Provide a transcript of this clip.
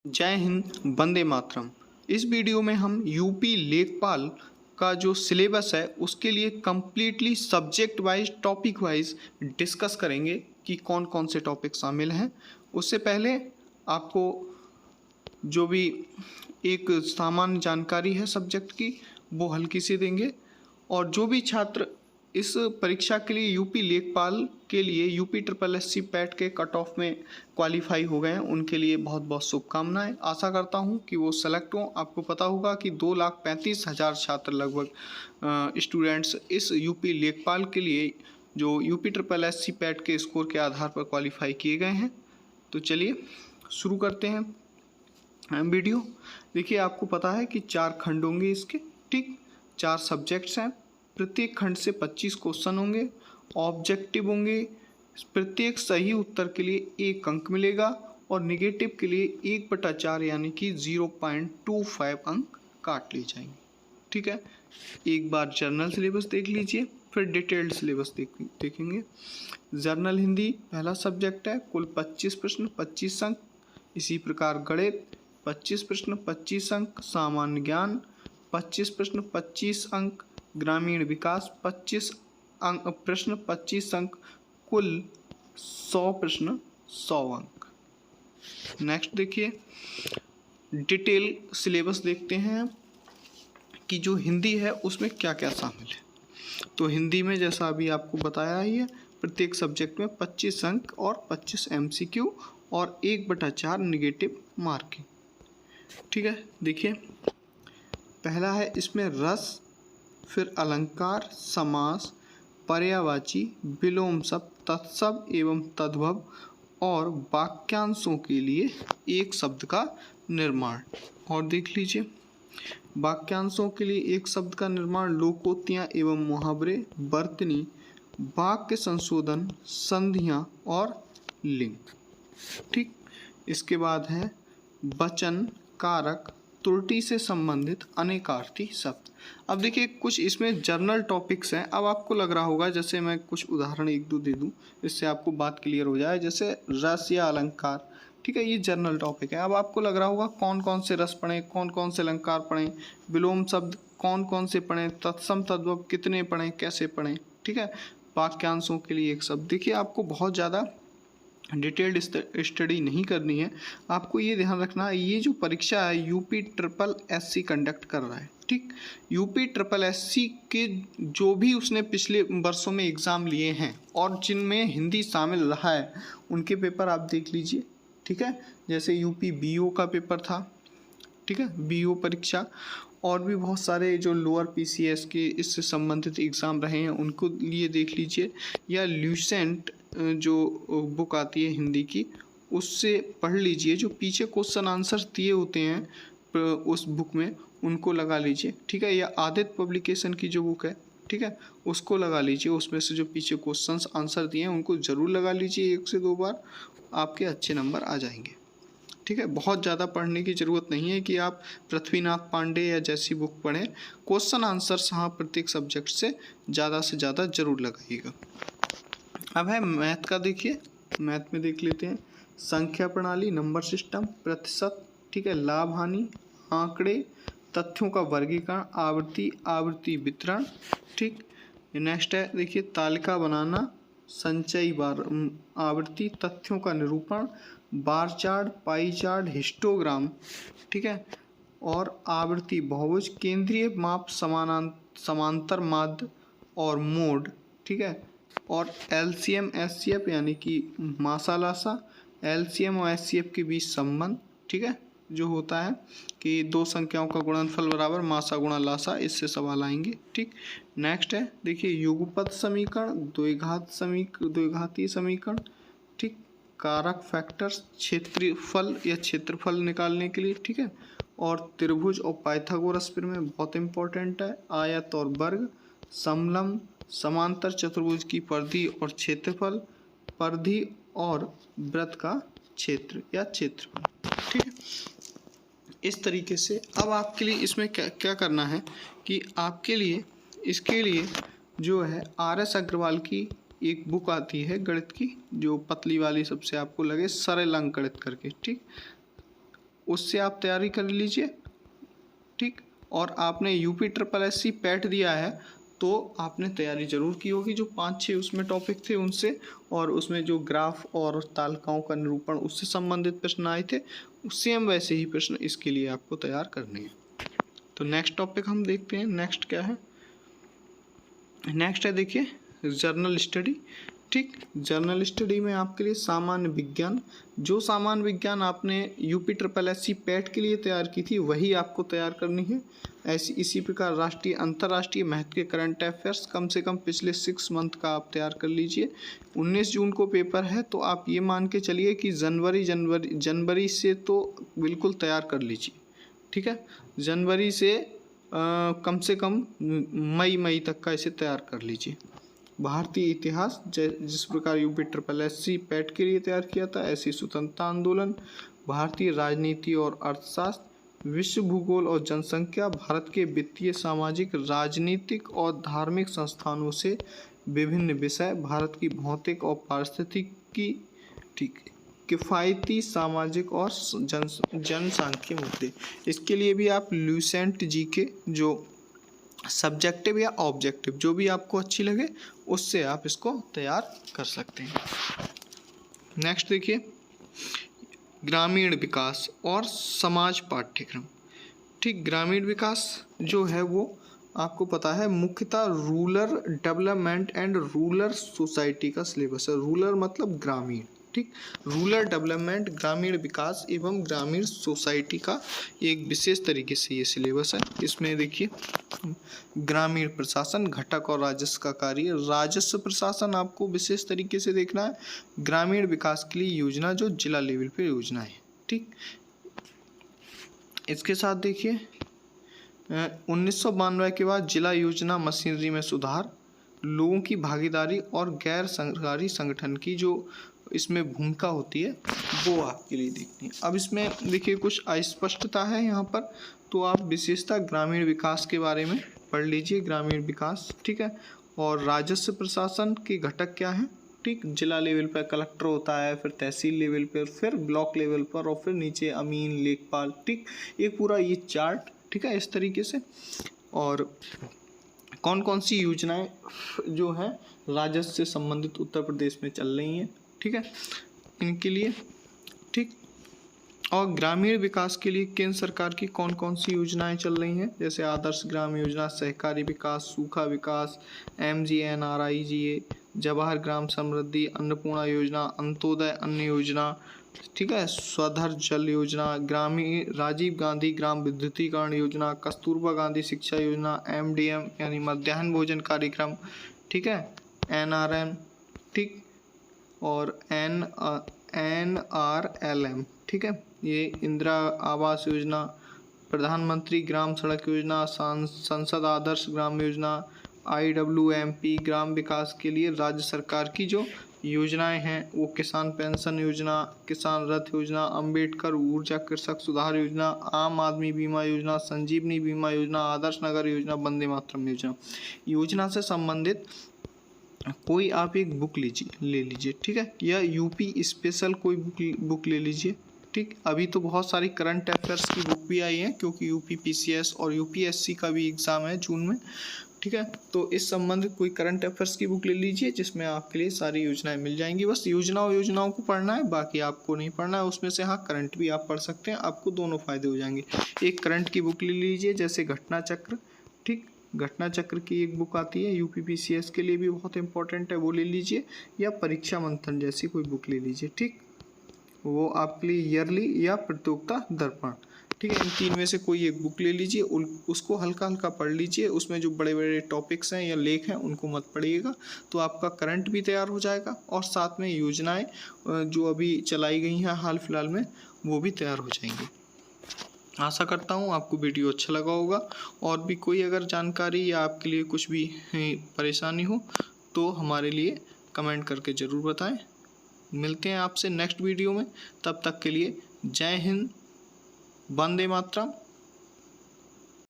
जय हिंद, वंदे मातरम। इस वीडियो में हम यूपी लेखपाल का जो सिलेबस है उसके लिए completely subject wise topic wise discuss करेंगे कि कौन कौन से टॉपिक शामिल हैं। उससे पहले आपको जो भी एक सामान्य जानकारी है सब्जेक्ट की वो हल्की सी देंगे, और जो भी छात्र इस परीक्षा के लिए यूपी लेखपाल के लिए यूपी SSC पैट के कट ऑफ में क्वालिफाई हो गए हैं उनके लिए बहुत बहुत शुभकामनाएं। आशा करता हूं कि वो सेलेक्ट हों। आपको पता होगा कि 2,35,000 छात्र लगभग स्टूडेंट्स इस यूपी लेखपाल के लिए जो यूपी SSC पैट के स्कोर के आधार पर क्वालिफाई किए गए हैं। तो चलिए शुरू करते हैं वीडियो। देखिए, आपको पता है कि 4 खंड होंगे इसके, ठीक, 4 सब्जेक्ट्स हैं। प्रत्येक खंड से 25 क्वेश्चन होंगे, ऑब्जेक्टिव होंगे। प्रत्येक सही उत्तर के लिए 1 अंक मिलेगा और नेगेटिव के लिए 1/4 यानी कि 0.25 अंक काट लिए जाएंगे। ठीक है, एक बार जर्नल सिलेबस देख लीजिए, फिर डिटेल्ड सिलेबस देखेंगे। जर्नल हिंदी पहला सब्जेक्ट है, कुल 25 प्रश्न 25 अंक। इसी प्रकार गणित 25 प्रश्न 25 अंक। सामान्य ज्ञान 25 प्रश्न 25 अंक। ग्रामीण विकास 25 प्रश्न 25 अंक। कुल 100 प्रश्न 100 अंक। नेक्स्ट देखिए, डिटेल सिलेबस देखते हैं कि जो हिंदी है उसमें क्या क्या शामिल है। तो हिंदी में जैसा अभी आपको बताया ही है, प्रत्येक सब्जेक्ट में 25 अंक और 25 MCQ और 1/4 निगेटिव मार्किंग। ठीक है, देखिए पहला है इसमें रस, फिर अलंकार, समास, पर्यायवाची, विलोम शब्द, तत्शब्द एवं तद्भव और वाक्यांशों के लिए एक शब्द का निर्माण। और देख लीजिए, वाक्यांशों के लिए एक शब्द का निर्माण लोकोक्तियाँ एवं मुहावरे, वर्तनी, वाक्य संशोधन, संधियाँ और लिंग। ठीक, इसके बाद है वचन, कारक, त्रुटि से संबंधित अनेकार्थी शब्द। अब देखिए, कुछ इसमें जर्नल टॉपिक्स हैं। अब आपको लग रहा होगा, जैसे मैं कुछ उदाहरण 1-2 दे दूं, इससे आपको बात क्लियर हो जाए। जैसे रस या अलंकार, ठीक है, ये जर्नल टॉपिक है। अब आपको लग रहा होगा कौन कौन से रस पढ़ें, कौन कौन से अलंकार पढ़ें, विलोम शब्द कौन कौन से पढ़ें, तत्सम तद्भव कितने पढ़ें, कैसे पढ़ें। ठीक है, वाक्यांशों के लिए एक शब्द। देखिए, आपको बहुत ज़्यादा डिटेल्ड स्टडी नहीं करनी है। आपको ये ध्यान रखना है, ये जो परीक्षा है यूपी SSC कंडक्ट कर रहा है। ठीक, यूपी SSC के जो भी उसने पिछले वर्षों में एग्ज़ाम लिए हैं और जिनमें हिंदी शामिल रहा है उनके पेपर आप देख लीजिए। ठीक है, जैसे यूपी BO का पेपर था, ठीक है, BO परीक्षा, और भी बहुत सारे जो लोअर PCS के इससे संबंधित एग्ज़ाम रहे हैं उनको लिए देख लीजिए, या ल्यूसेंट जो बुक आती है हिंदी की उससे पढ़ लीजिए। जो पीछे क्वेश्चन आंसर दिए होते हैं उस बुक में उनको लगा लीजिए। ठीक है, या आदित्य पब्लिकेशन की जो बुक है, ठीक है, उसको लगा लीजिए। उसमें से जो पीछे क्वेश्चंस आंसर दिए हैं उनको ज़रूर लगा लीजिए 1 से 2 बार, आपके अच्छे नंबर आ जाएंगे। ठीक है, बहुत ज़्यादा पढ़ने की ज़रूरत नहीं है कि आप पृथ्वीनाथ पांडे या जैसी बुक पढ़ें। क्वेश्चन आंसर्स हाँ प्रत्येक सब्जेक्ट से ज़्यादा ज़रूर लगाइएगा। अब है मैथ का। देखिए, मैथ में देख लेते हैं संख्या प्रणाली, नंबर सिस्टम, प्रतिशत, ठीक है, लाभ हानि, आंकड़े, तथ्यों का वर्गीकरण, आवृत्ति वितरण। ठीक, नेक्स्ट है देखिए तालिका बनाना, संचयी बार आवृत्ति, तथ्यों का निरूपण, bar chart, pie chart, histogram, ठीक है, और आवृत्ति बहुभुज, केंद्रीय माप, समांतर माध्य और मोड। ठीक है, और LCM SCF यानी कि मासा लासा, LCM और SCF के बीच संबंध। ठीक है, जो होता है कि 2 संख्याओं का गुणनफल बराबर मासा गुणा लासा, इससे सवाल आएंगे। ठीक, नेक्स्ट है देखिए युगपत समीकरण, द्विघातीय समीकरण, ठीक, कारक फैक्टर्स, क्षेत्रफल या क्षेत्रफल निकालने के लिए। ठीक है, और त्रिभुज और पाइथागोरस में बहुत इंपॉर्टेंट है, आयत और वर्ग, समलंब, समांतर चतुर्भुज की परिधि और क्षेत्रफल, परिधि और वृत्त का क्षेत्र या क्षेत्रफल। ठीक है, इस तरीके से अब आपके लिए इसमें क्या करना है कि आपके लिए इसके लिए जो है RS अग्रवाल की एक बुक आती है गणित की, जो पतली वाली सबसे आपको लगे, सरल अंक गणित करके। ठीक, उससे आप तैयारी कर लीजिए, ठीक। और आपने UPSSC पैट दिया है तो आपने तैयारी जरूर की होगी, जो 5-6 उसमें टॉपिक थे उनसे, और उसमें जो ग्राफ और तालिकाओं का निरूपण उससे संबंधित प्रश्न आए थे, सेम वैसे ही प्रश्न इसके लिए आपको तैयार करने हैं। तो नेक्स्ट टॉपिक हम देखते हैं। नेक्स्ट क्या है? नेक्स्ट है देखिए जर्नल स्टडी, ठीक। जर्नल स्टडी में आपके लिए सामान्य विज्ञान, जो सामान्य विज्ञान आपने UPSSC पैट के लिए तैयार की थी वही आपको तैयार करनी है। इसी प्रकार राष्ट्रीय अंतर्राष्ट्रीय महत्व के करंट अफेयर्स कम से कम पिछले 6 मंथ का आप तैयार कर लीजिए। 19 जून को पेपर है, तो आप ये मान के चलिए कि जनवरी से तो बिल्कुल तैयार कर लीजिए, ठीक है। जनवरी से कम से कम मई तक का इसे तैयार कर लीजिए। भारतीय इतिहास, जिस प्रकार UPSSC पैट के लिए तैयार किया था, ऐसी स्वतंत्रता आंदोलन, भारतीय राजनीति और अर्थशास्त्र, विश्व भूगोल और जनसंख्या, भारत के वित्तीय, सामाजिक, राजनीतिक और धार्मिक संस्थानों से विभिन्न विषय, भारत की भौतिक और पारिस्थितिकी, ठीक, किफ़ायती, सामाजिक और जनसांख्यिकीय मुद्दे। इसके लिए भी आप ल्यूसेंट GK जो सब्जेक्टिव या ऑब्जेक्टिव जो भी आपको अच्छी लगे उससे आप इसको तैयार कर सकते हैं। नेक्स्ट देखिए ग्रामीण विकास और समाज पाठ्यक्रम, ठीक। ग्रामीण विकास जो है वो आपको पता है मुख्यतः rural development and rural society का सिलेबस है। रूरल मतलब ग्रामीण, ठीक। रूरल डेवलपमेंट, ग्रामीण विकास एवं ग्रामीण सोसाइटी का एक विशेष तरीके से ये सिलेबस है। इसमें देखिए ग्रामीण प्रशासन, घटक और राजस्व का कार्य, राजस्व प्रशासन आपको विशेष तरीके से देखना है। ग्रामीण विकास के लिए योजना जो जिला लेवल पे योजना है, ठीक। इसके साथ देखिए 1992 के बाद जिला योजना मशीनरी में सुधार, लोगों की भागीदारी और गैर सरकारी संगठन की जो इसमें भूमिका होती है वो आपके लिए देखनी है। अब इसमें देखिए कुछ अस्पष्टता है यहाँ पर, तो आप विशेषता ग्रामीण विकास के बारे में पढ़ लीजिए। ग्रामीण विकास, ठीक है। और राजस्व प्रशासन के घटक क्या है, ठीक। जिला लेवल पर कलेक्टर होता है, फिर तहसील लेवल पर, फिर ब्लॉक लेवल पर, और फिर नीचे अमीन, लेखपाल, ठीक। एक पूरा ये चार्ट, ठीक है, इस तरीके से। और कौन कौन सी योजनाएं जो है राजस्व से संबंधित उत्तर प्रदेश में चल रही हैं, ठीक है, इनके लिए, ठीक। और ग्रामीण विकास के लिए केंद्र सरकार की कौन कौन सी योजनाएं चल रही हैं, जैसे आदर्श ग्राम योजना, सहकारी विकास, सूखा विकास, MGNRIGA, जवाहर ग्राम समृद्धि, अन्नपूर्णा योजना, अंत्योदय अन्न योजना, ठीक है, स्वधर जल योजना, ग्रामीण राजीव गांधी ग्राम विद्युतीकरण योजना, कस्तूरबा गांधी शिक्षा योजना, MDM यानी मध्याह्न भोजन कार्यक्रम, ठीक है, NRM, ठीक, और NRLM, ठीक है, ये इंदिरा आवास योजना, प्रधानमंत्री ग्राम सड़क योजना, संसद आदर्श ग्राम योजना, IWMP, ग्राम विकास के लिए राज्य सरकार की जो योजनाएं हैं वो किसान पेंशन योजना, किसान रथ योजना, अंबेडकर ऊर्जा कृषक सुधार योजना, आम आदमी बीमा योजना, संजीवनी बीमा योजना, आदर्श नगर योजना, वंदे मातरम योजना। योजना से संबंधित कोई आप एक बुक ले लीजिए, ठीक है, या UP स्पेशल कोई बुक ले लीजिए, ठीक। अभी तो बहुत सारी करंट अफेयर्स की बुक भी आई हैं क्योंकि UP PCS और UPSC का भी एग्ज़ाम है जून में, ठीक है। तो इस संबंधित कोई करंट अफेयर्स की बुक ले लीजिए जिसमें आपके लिए सारी योजनाएं मिल जाएंगी। बस योजनाओं को पढ़ना है, बाकी आपको नहीं पढ़ना है उसमें से। हाँ, करंट भी आप पढ़ सकते हैं, आपको दोनों फायदे हो जाएंगे। एक करंट की बुक ले लीजिए जैसे घटना चक्र, ठीक, घटना चक्र की एक बुक आती है UP PCS के लिए भी बहुत इंपॉर्टेंट है, वो ले लीजिए, या परीक्षा मंथन जैसी कोई बुक ले लीजिए, ठीक। वो आपके लिए ईयरली या प्रतियोगिता दर्पण, ठीक है, इन 3 में से कोई एक बुक ले लीजिए, उसको हल्का हल्का पढ़ लीजिए। उसमें जो बड़े बड़े टॉपिक्स हैं या लेख हैं उनको मत पढ़िएगा, तो आपका करंट भी तैयार हो जाएगा और साथ में योजनाएं जो अभी चलाई गई हैं हाल फिलहाल में वो भी तैयार हो जाएंगी। आशा करता हूँ आपको वीडियो अच्छा लगा होगा। और भी कोई अगर जानकारी या आपके लिए कुछ भी परेशानी हो तो हमारे लिए कमेंट करके ज़रूर बताएं। मिलते हैं आपसे नेक्स्ट वीडियो में, तब तक के लिए जय हिंद, वंदे मातरम।